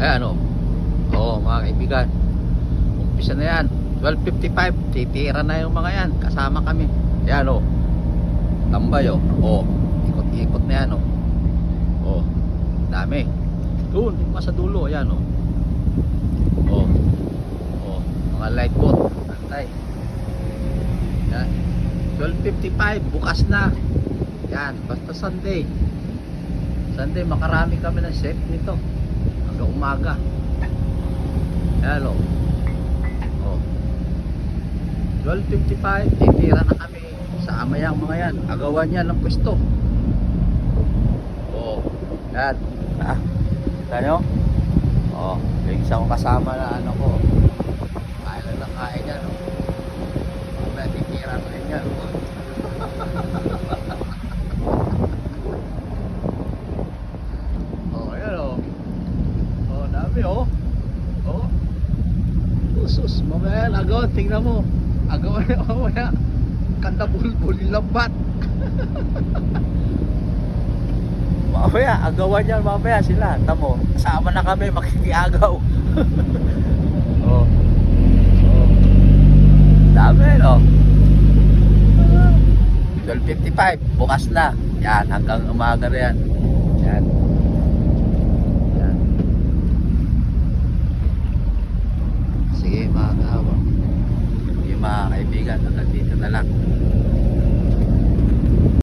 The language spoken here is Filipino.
Ayan o. Oo mga kaibigan. Umpisa na yan. 12:55. Titira na yung mga yan. Kasama kami. Ayan o. Tambay o. O. Ikot-ikot na yan o. O. Dami. Doon. Sa dulo. Ayan o. O. O. Mga light boat. Antay. Yan. 12:55. Bukas na. Yan. Basta Sunday. Sunday makarami kami ng chef nito. Hanggang umaga. Ayan o. O. 12:55. Titira na kami sa amayang mga yan. Agawan yan ng pwesto. O. Yan. Ah. Kita nyo? O. Yung isang kasama na ano ko. Kain lang ng kain yan o. Mamaya titira na rin yan. O. Ayan o. O. Dami o. O. Sus. Mamaya yan. Agawan. Tingnan mo. Agawan na mamaya. Kanda bulbul yung lambat. Mamaya, agawan yan mamaya sila. Tamo, kasama na kami makikiagaw. Oh. Oh. Dami, no? 12:55, bukas na. Yan, hanggang umaga na yan. Yan. Yan. Sige mga kaawang. Sige mga kaibigan, hanggang dito na lang.